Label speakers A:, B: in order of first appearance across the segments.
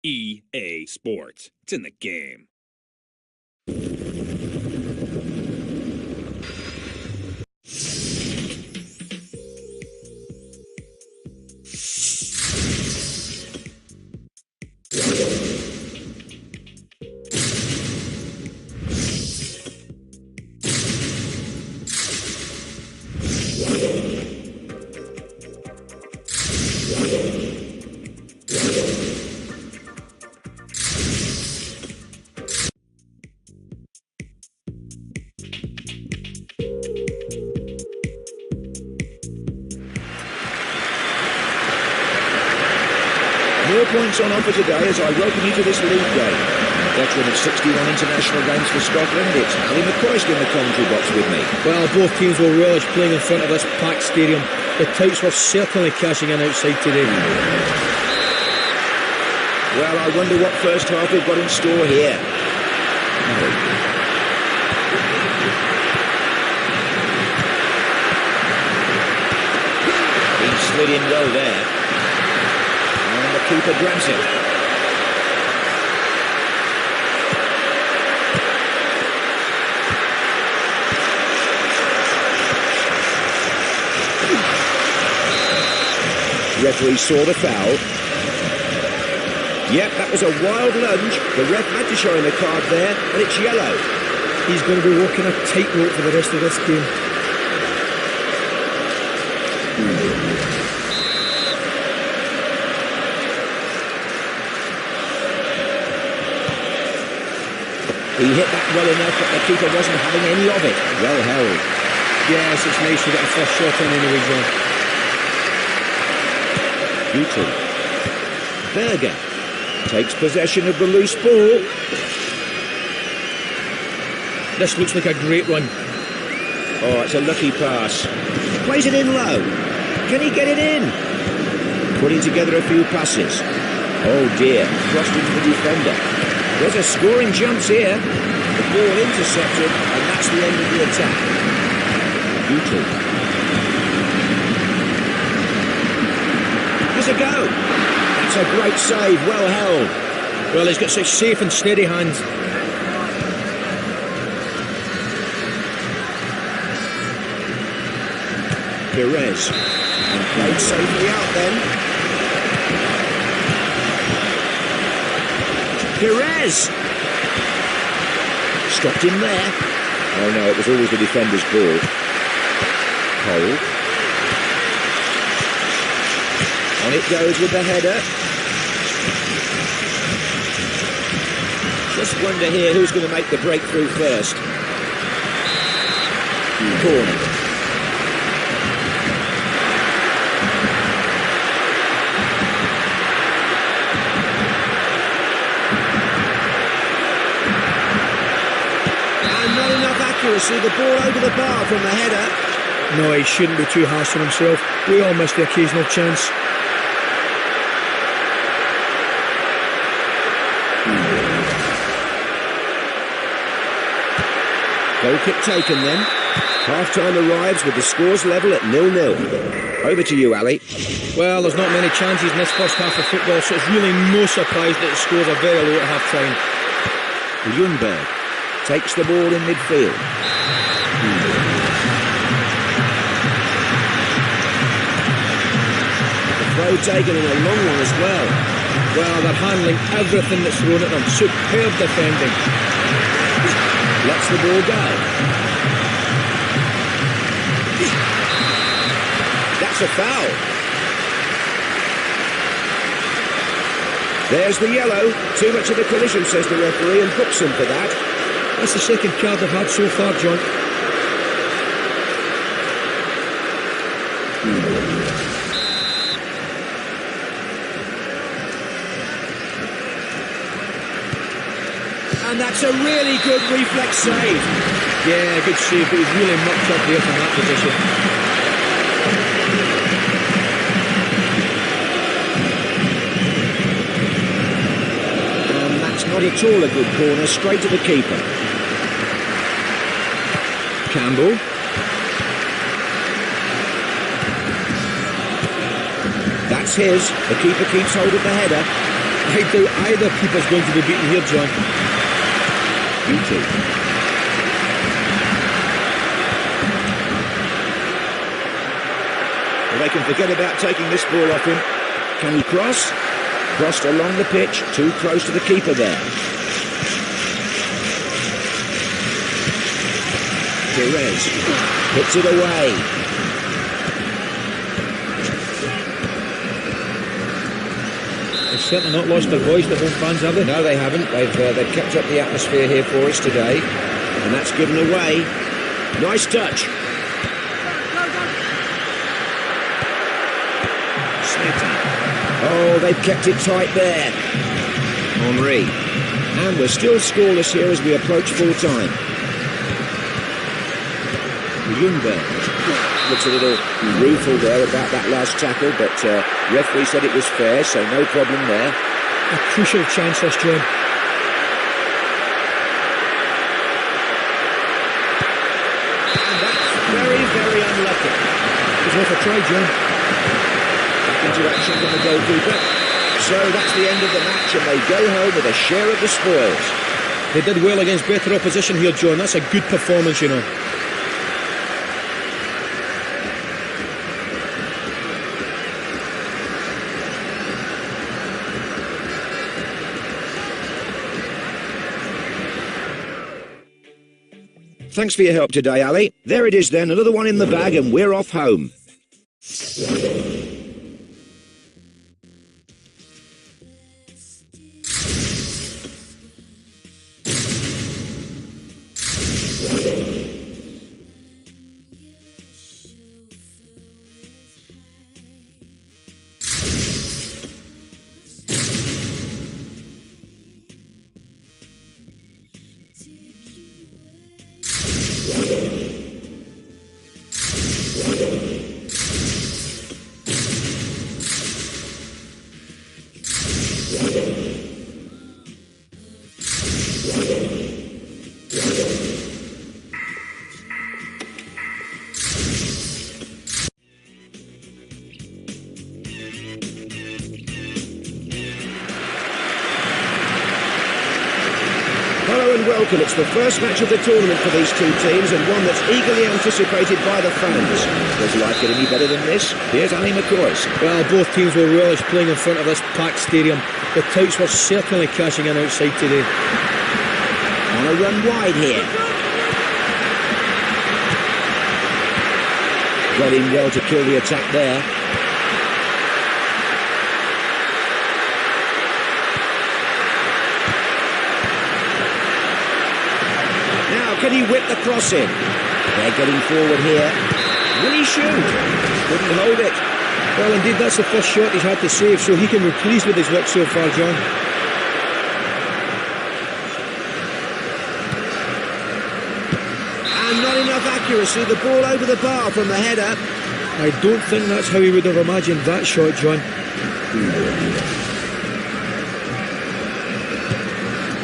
A: EA Sports. It's in the game.
B: 4 points on offer today as I welcome you to this league game. Veteran of 61 international games for Scotland, it's Ali McCoist in the commentary box with me.
C: Well, both teams will relish playing in front of this packed stadium. The touts were certainly cashing in outside today.
B: Well, I wonder what first half we've got in store here. He slid in well there. And the keeper grabs it. Referee saw the foul. Yep, that was a wild lunge. The ref had to show him a card there, and it's yellow.
C: He's going to be walking a tightrope for the rest of this game.
B: He hit that well enough, but the keeper wasn't having any of it. Well held.
C: Yes, it's nice to get a first shot in anyway, John.
B: Beauty. Berger takes possession of the loose ball.
C: This looks like a great run.
B: Oh, it's a lucky pass. Plays it in low. Can he get it in? Putting together a few passes. Oh dear, crossed into the defender. There's a scoring chance here. The ball intercepted, and that's the end of the attack. Beauty. There's a go. That's a great save, well held.
C: Well, he's got such safe and steady hands.
B: Perez. And played safely out then. Perez! Stopped him there. Oh no, it was always the defender's ball. Cole. On it goes with the header. Just wonder here who's going to make the breakthrough first. Corner. Accuracy, the ball over the bar from the header.
C: No, he shouldn't be too harsh on himself. We all miss the occasional chance.
B: Goal kick taken then. Half-time arrives with the scores level at 0-0. Over to you, Ali.
C: Well, there's not many chances in this first half of football, so it's really no surprise that the scores are very low at half-time.
B: Ljungberg takes the ball in midfield. The throw taken in a long one as well.
C: Well, they're handling everything that's thrown at them. Superb defending.
B: Lets the ball go. That's a foul. There's the yellow. Too much of a collision, says the referee, and books him for that.
C: That's the second card they've had so far, John.
B: And that's a really good reflex save.
C: Yeah, good save, but he's really mucked up there from that position.
B: And that's not at all a good corner, straight to the keeper. Campbell. That's his. The keeper keeps hold of the header.
C: I doubt either keeper's going to be beaten here, John.
B: You too. Well, they can forget about taking this ball off him. Can he cross? Crossed along the pitch, too close to the keeper there. Perez puts it away.
C: They've certainly not lost their voice, the home fans, have they?
B: No, they haven't. They've kept up the atmosphere here for us today. And that's given away. Nice touch. Smith. Oh, they've kept it tight there. Henry. And we're still scoreless here as we approach full time. Ljungberg looks a little rueful there about that last tackle, but referee said it was fair, so no problem there.
C: A crucial chance, this, John.
B: And that's very, very unlucky.
C: It was worth a try, John.
B: Back into action from the goalkeeper. So that's the end of the match, and they go home with a share of the spoils.
C: They did well against better opposition here, John. That's a good performance, you know.
B: Thanks for your help today, Ali. There it is then, another one in the bag, and we're off home. Welcome. It's the first match of the tournament for these two teams, and one that's eagerly anticipated by the fans. Does life get any better than this? Here's Ali McCoy's.
C: Well, both teams will relish playing in front of this packed stadium. The touts were certainly cashing in outside today.
B: On a run wide here. Got in well to kill the attack there. Can he whip the cross in? They're getting forward here. Will he shoot? Couldn't hold it.
C: Well, indeed, that's the first shot he's had to save, so he can be pleased with his work so far, John.
B: And not enough accuracy. The ball over the bar from the header.
C: I don't think that's how he would have imagined that shot, John.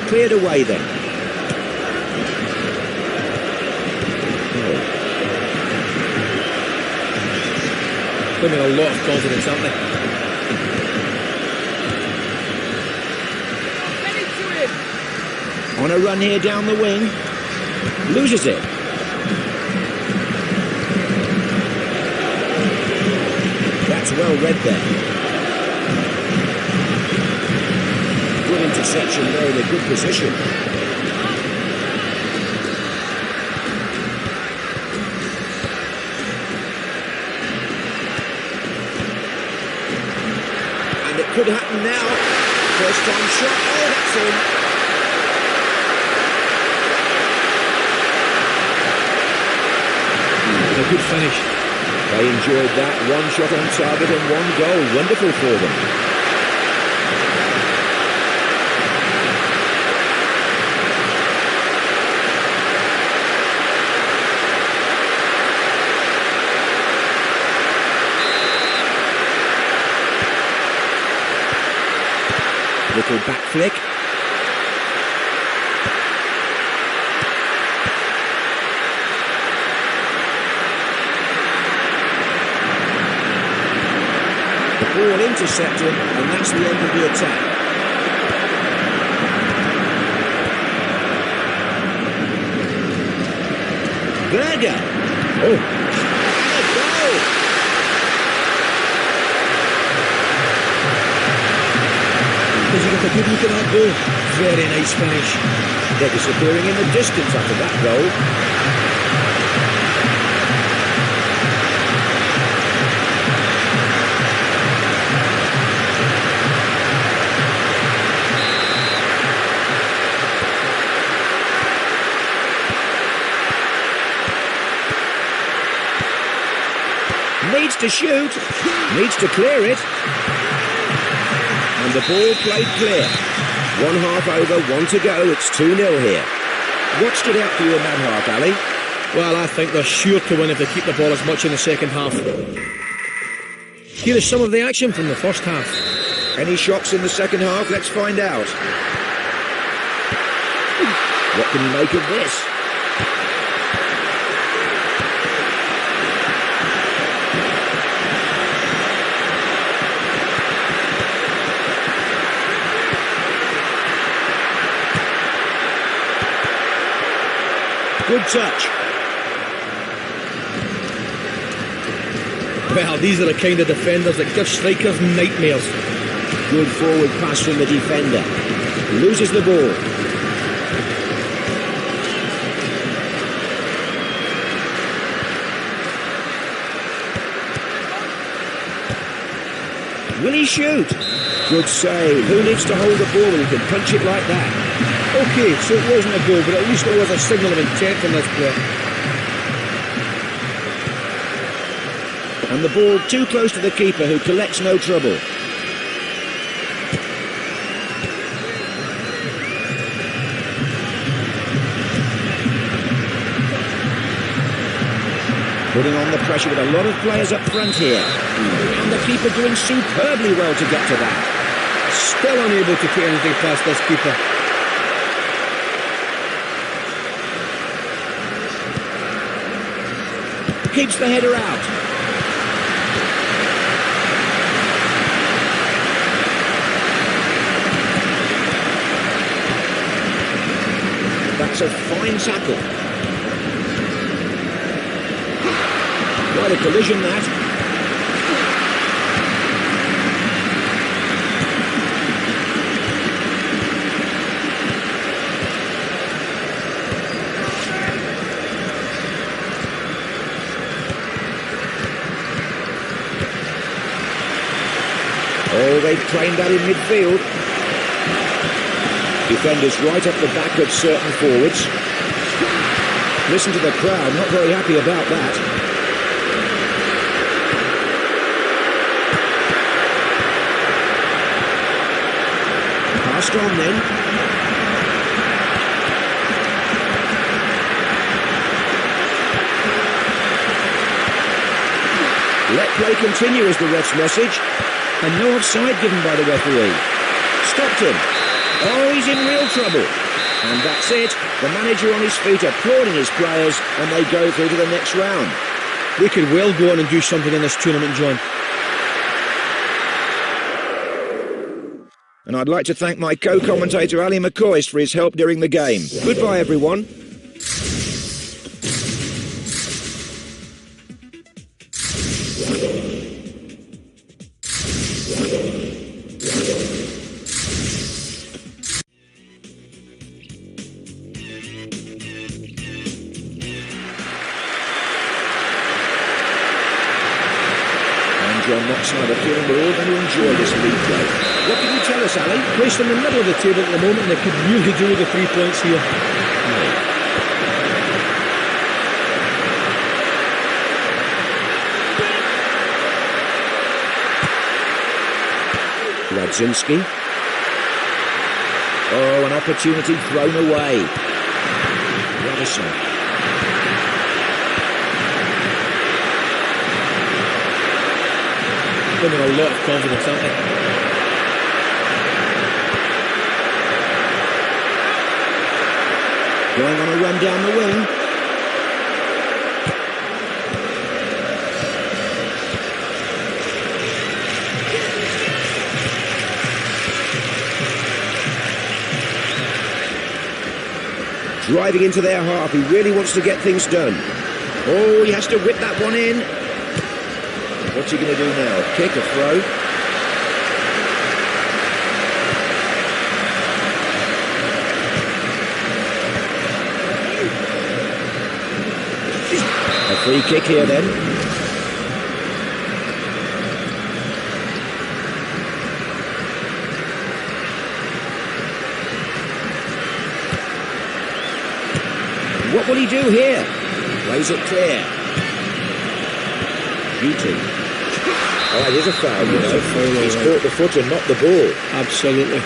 B: Cleared away then.
C: Giving a lot of confidence, aren't they?
B: On a run here down the wing. Loses it. That's well read there. Good interception there in a good position. Could happen now. First time shot. Oh, that's in.
C: A good finish.
B: They enjoyed that. One shot on target and one goal. Wonderful for them. Little back flick. The ball intercepted, and that's the end of the attack. Berger. Oh, and a goal.
C: Does he get a good look at that goal? Very nice finish.
B: They're disappearing in the distance after that goal. Needs to shoot, needs to clear it. And the ball played clear. 1 half over, 1 to go, it's 2-0 here. What stood out for you in that half, Ali?
C: Well, I think they're sure to win if they keep the ball as much in the second half. Here is some of the action from the first half.
B: Any shocks in the second half? Let's find out. What can you make of this? Good touch.
C: Well, these are the kind of defenders that give strikers nightmares.
B: Good forward pass from the defender. Loses the ball. Will he shoot? Good save. Who needs to hold the ball when he can punch it like that?
C: OK, so it wasn't a goal, but at least it was a signal of intent from this player.
B: And the ball too close to the keeper, who collects no trouble. Putting on the pressure with a lot of players up front here. And the keeper doing superbly well to get to that.
C: Still unable to get anything past this keeper.
B: Keeps the header out. That's a fine tackle. Quite a collision, that. Oh, they've trained that in midfield. Defenders right up the back of certain forwards. Listen to the crowd, not very happy about that. Passed on then. Let play continue is the ref's message. And no offside given by the referee. Stopped him. Oh, he's in real trouble. And that's it. The manager on his feet applauding his players, and they go through to the next round.
C: We could well go on and do something in this tournament, John.
B: And I'd like to thank my co-commentator Ali McCoist for his help during the game. Goodbye, everyone. John Moxsnyder feeling we're all going to enjoy this league play. What can you tell us, Ali?
C: Placed in the middle of the table at the moment, and they could really do with the 3 points here.
B: Radzinski. Oh, an opportunity thrown away. Radisson.
C: With a lot of confidence, aren't they?
B: Going on a run down the wing. Driving into their half, he really wants to get things done. Oh, he has to whip that one in. What's he going to do now? Kick or throw? A free kick here then. What will he do here? Plays it clear. Beauty. Oh, it is a foul, you know. He's caught the foot and not the ball.
C: Absolutely.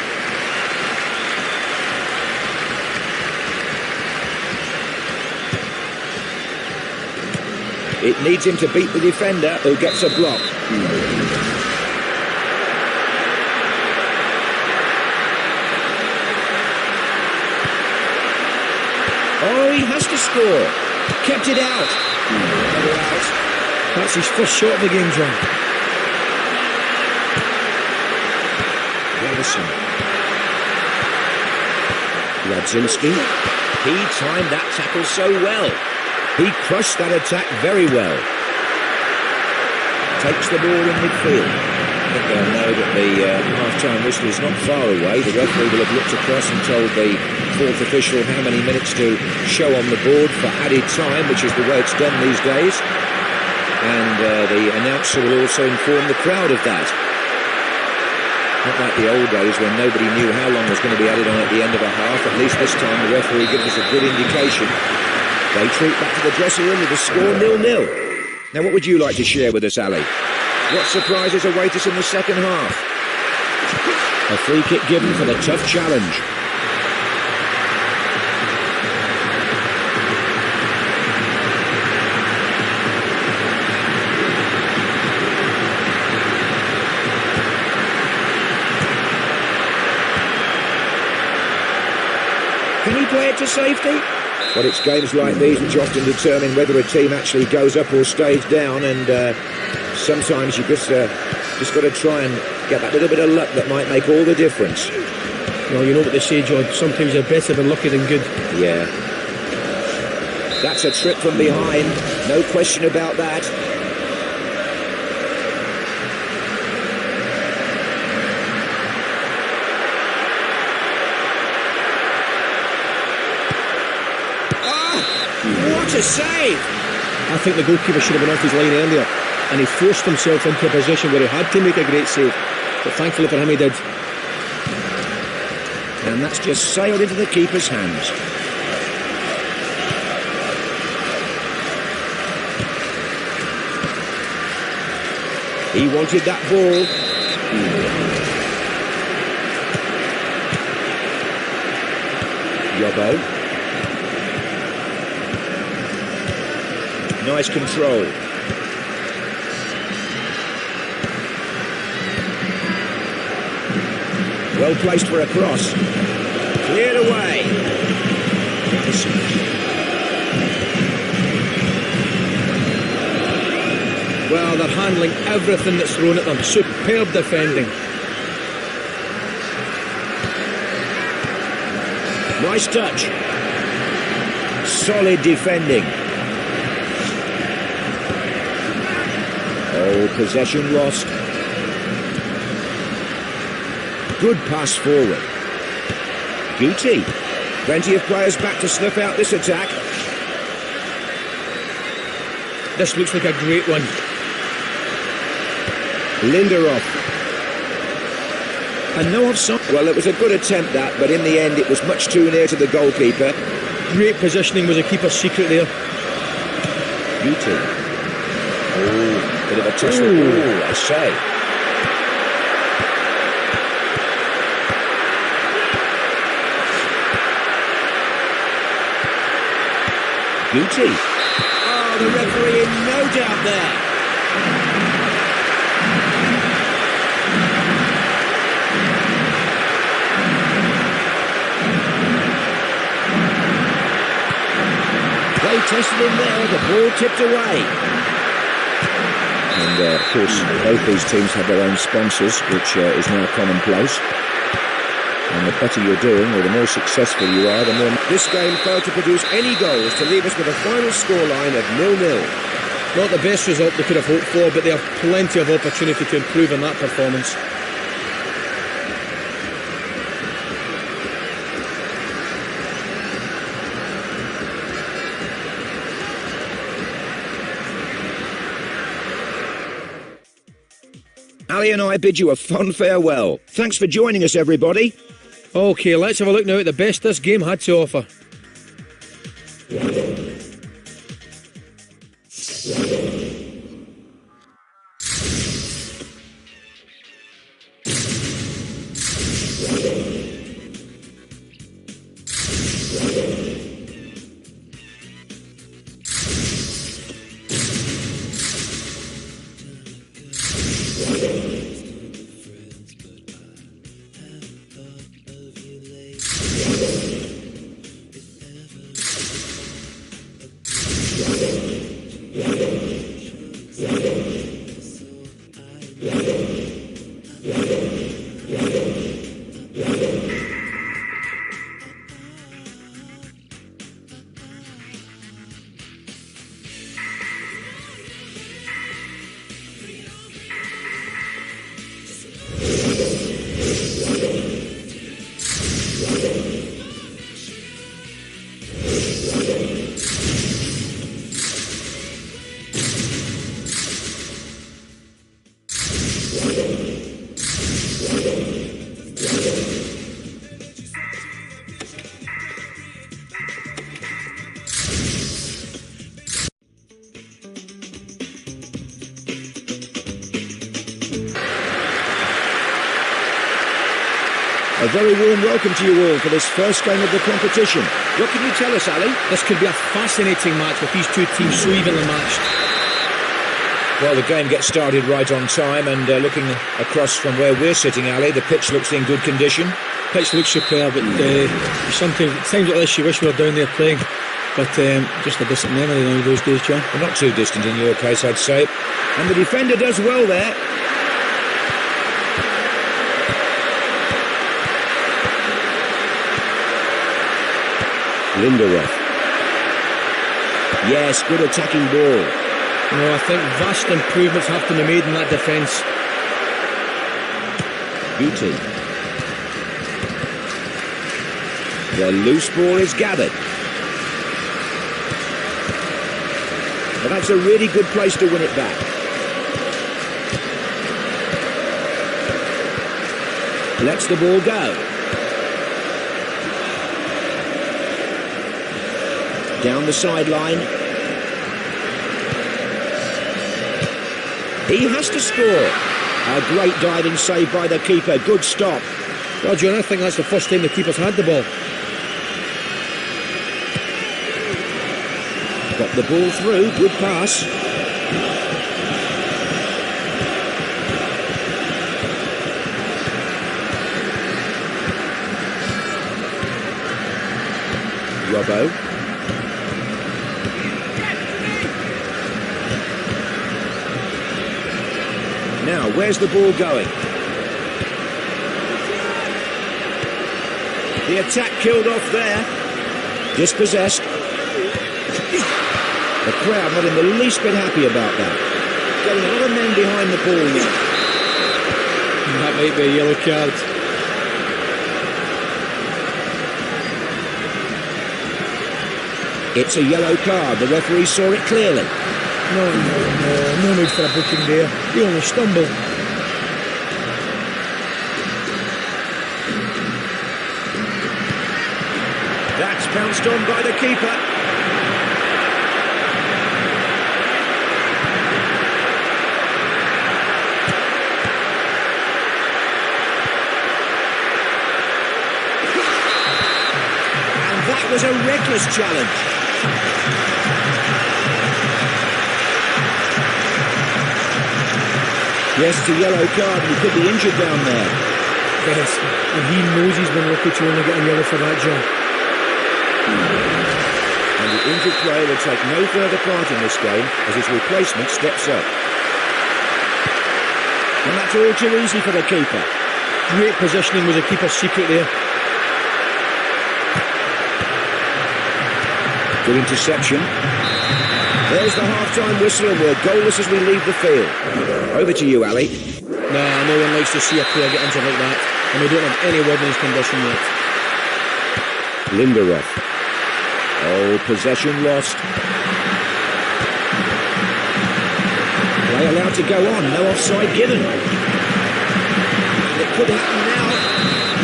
B: It needs him to beat the defender who gets a block. Oh, he has to score. Kept it out. Another out.
C: That's his first shot of the game, John.
B: Robinson. Radzinski. He timed that tackle so well. He crushed that attack very well. Takes the ball in midfield. I think they'll know that the half-time whistle is not far away. The referee will have looked across and told the fourth official how many minutes to show on the board for added time, which is the way it's done these days. And the announcer will also inform the crowd of that. Not like the old days when nobody knew how long was going to be added on at the end of a half. At least this time the referee gives us a good indication. They troop back to the dressing room with the score 0-0. Now, what would you like to share with us, Ali? What surprises await us in the second half? A free kick given for the tough challenge. Can he play it to safety? But it's games like these which often determine whether a team actually goes up or stays down, and sometimes you just got to try and get that little bit of luck that might make all the difference.
C: Well, you know what they say, John, sometimes you're better than lucky than good.
B: Yeah. That's a trip from behind, no question about that. What a save!
C: I think the goalkeeper should have been off his line earlier, and he forced himself into a position where he had to make a great save, but thankfully for him he did.
B: And that's just sailed into the keeper's hands. He wanted that ball. Yobbo. Nice control. Well placed for a cross. Cleared away.
C: Well, they're handling everything that's thrown at them. Superb defending.
B: Nice touch. Solid defending. Oh, possession lost. Good pass forward. Guti. Plenty of players back to snuff out this attack.
C: This looks like a great one.
B: Lindelof. And no offside. Well, it was a good attempt that, but in the end it was much too near to the goalkeeper.
C: Great positioning was a keeper's secret there.
B: Guti. Oh, bit of a tussle. Ooh, I say. Guti. Oh, the referee in no doubt there. They tested him there, the ball tipped away. And of course, both these teams have their own sponsors, which is now commonplace. And the better you're doing, or the more successful you are, the more... This game failed to produce any goals to leave us with a final scoreline of 0-0.
C: Not the best result they could have hoped for, but they have plenty of opportunity to improve on that performance.
B: Ali and I bid you a fond farewell. Thanks for joining us, everybody.
C: OK, let's have a look now at the best this game had to offer.
B: A very warm welcome to you all for this first game of the competition. What can you tell us, Ali?
C: This could be a fascinating match with these two teams so evenly matched.
B: Well, the game gets started right on time, and looking across from where we're sitting, Ali, the pitch looks in good condition.
C: Pitch looks superb, but sometimes at times like this you wish we were down there playing. But just a distant memory now those days, John.
B: Well, not too distant in your case, I'd say. And the defender does well there. Linderoth. Yes, good attacking ball.
C: No, I think vast improvements have to be made in that defence.
B: Beauty. The loose ball is gathered. But that's a really good place to win it back. Lets the ball go. Down the sideline. He has to score. A great diving save by the keeper. Good stop.
C: Well, John, I think that's the first time the keeper's had the ball.
B: Got the ball through. Good pass. Robbo. Now, where's the ball going? The attack killed off there. Dispossessed. The crowd not in the least bit happy about that. Getting a lot of men behind the ball now.
C: That might be a yellow card.
B: It's a yellow card. The referee saw it clearly.
C: No need for a booking there. He only stumbled.
B: That's pounced on by the keeper. And that was a reckless challenge. Yes, it's a yellow card and he could be injured down there.
C: Yes, and he knows he's been lucky to only get a yellow for that, John.
B: And the injured player will take no further part in this game as his replacement steps up. And that's all too easy for the keeper.
C: Great positioning was a keeper's secret there.
B: Good interception. There's the half-time whistle and we're goalless as we leave the field. Over to you, Ali.
C: Nah, no one likes to see a player get injured like that, and we don't have any word in his condition yet.
B: Linderoth. Oh, possession lost. Play allowed to go on, no offside given. And it could happen now.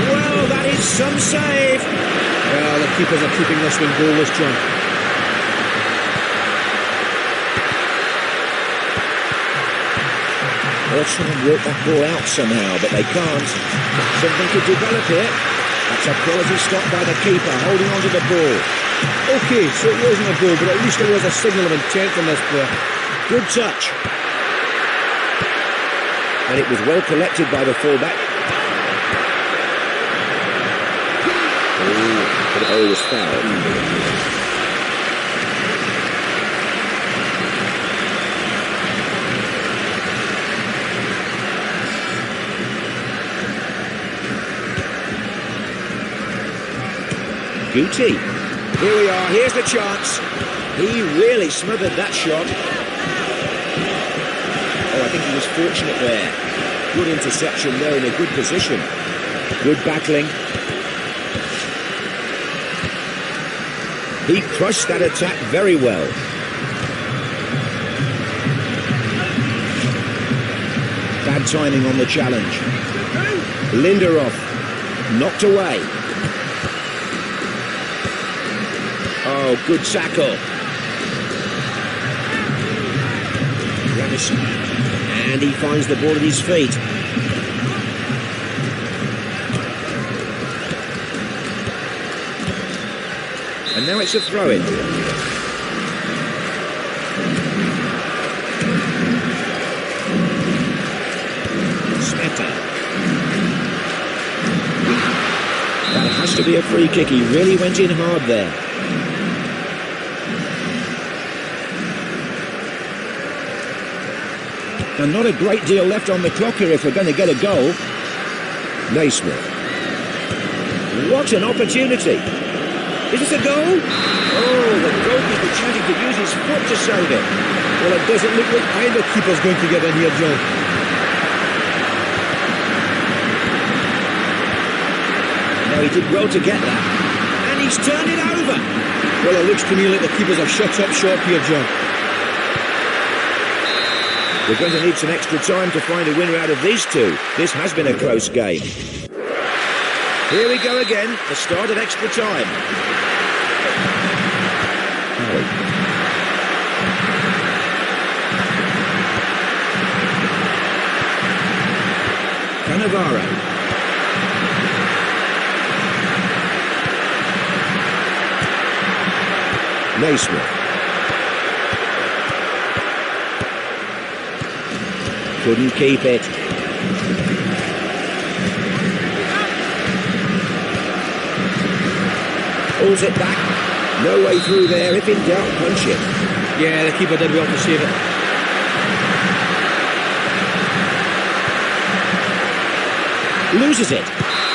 B: Well, that is some save.
C: Well, the keepers are keeping this one goalless, John.
B: They'll try and work that ball out somehow, but they can't. Something could develop here. That's a quality stop by the keeper, holding on to the ball.
C: OK, so it wasn't a goal, but at least there was a signal of intent from this player.
B: Good touch. And it was well collected by the fullback. Oh, but the ball was fouled. Guti. Here we are, here's the chance. He really smothered that shot. Oh, I think he was fortunate there. Good interception there in a good position. Good battling. He crushed that attack very well. Bad timing on the challenge. Linderoth knocked away. Oh, good tackle. And he finds the ball at his feet. And now it's a throw-in. Smeta. That has to be a free kick. He really went in hard there. And not a great deal left on the clock here if we're going to get a goal. Naismith. What an opportunity. Is this a goal? Oh, the goalkeeper choosing to use his foot to save it.
C: Well, it doesn't look like either keeper's going to get in here, John.
B: No, he did well to get that. And he's turned it over.
C: Well, it looks to me like the keepers have shut up shop here, John.
B: We're going to need some extra time to find a winner out of these two. This has been a close game. Here we go again, the start of extra time. Cannavaro. Naismith. Couldn't keep it. Pulls it back. No way through there. If in doubt, punch it.
C: Yeah, the keeper did well to save it.
B: Loses it.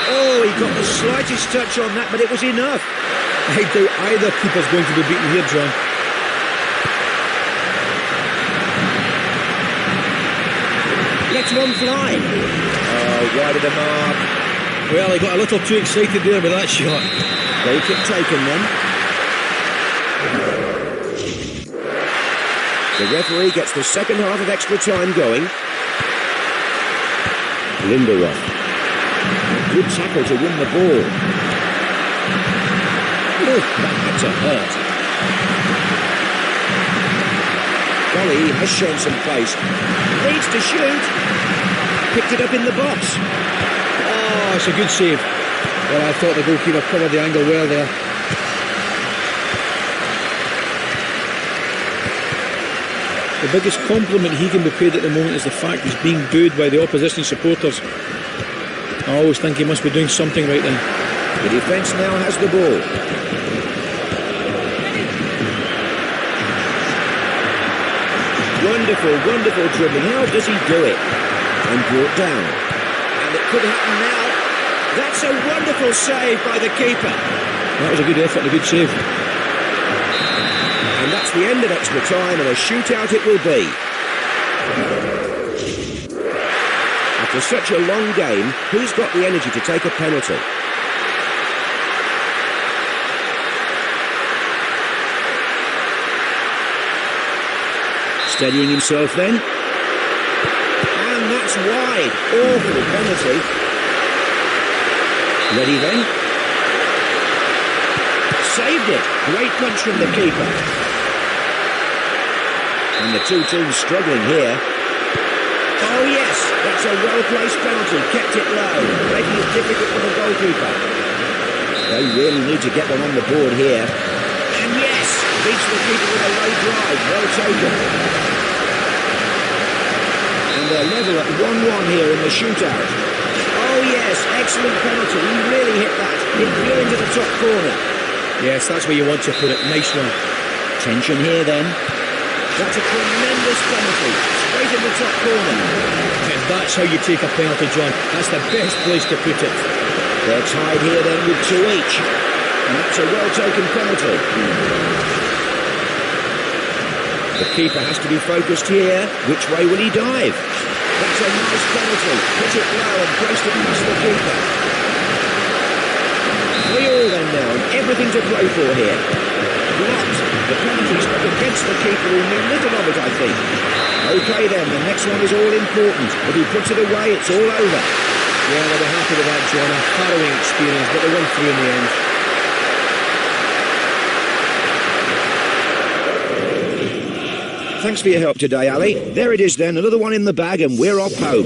B: Oh, he got the slightest touch on that, but it was enough.
C: I doubt either keeper's going to be beaten here, John.
B: Lets one fly. Oh, wide of the mark.
C: Well, he got a little too excited there with that shot.
B: Goal kick taken then. The referee gets the second half of extra time going. Linderoth. Good tackle to win the ball. Oh, that had to hurt. Golly has shown some pace. Needs to shoot. Picked it up in the box.
C: Oh, it's a good save. Well, I thought the goalkeeper covered the angle well there. The biggest compliment he can be paid at the moment is the fact he's being booed by the opposition supporters. I always think he must be doing something right then.
B: The defence now has the ball. Wonderful, wonderful dribbling. How does he do it? And brought down. And it could happen now. That's a wonderful save by the keeper.
C: That was a good effort and a good save.
B: And that's the end of extra time, and a shootout it will be. After such a long game, who's got the energy to take a penalty? Steadying himself then. And that's wide. Awful penalty. Ready then. Saved it. Great punch from the keeper. And the two teams struggling here. Oh yes, that's a well-placed penalty. Kept it low, making it difficult for the goalkeeper. They really need to get one on the board here. And yes, beats the keeper with a low drive. Well taken. And they're level at 1-1 here in the shootout. Oh yes, excellent penalty. He really hit that. It flew into the top corner.
C: Yes, that's where you want to put it. Nice one.
B: Tension here then. That's a tremendous penalty. Straight in the top corner.
C: And that's how you take a penalty, John. That's the best place to put it.
B: They're tied here then with 2 each. And that's a well-taken penalty. The keeper has to be focused here. Which way will he dive? That's a nice penalty. Hit it low and placed it past the keeper. 3-3 then now, and everything to play for here. Blocked. The penalty struck against the keeper, who knew little of it, I think. OK then, the next one is all important. If he puts it away, it's all over.
C: Yeah, they'll be happy with that, John. A harrowing experience, but they won 3 in the end.
B: Thanks for your help today, Ali. There it is then, another one in the bag, and we're off home.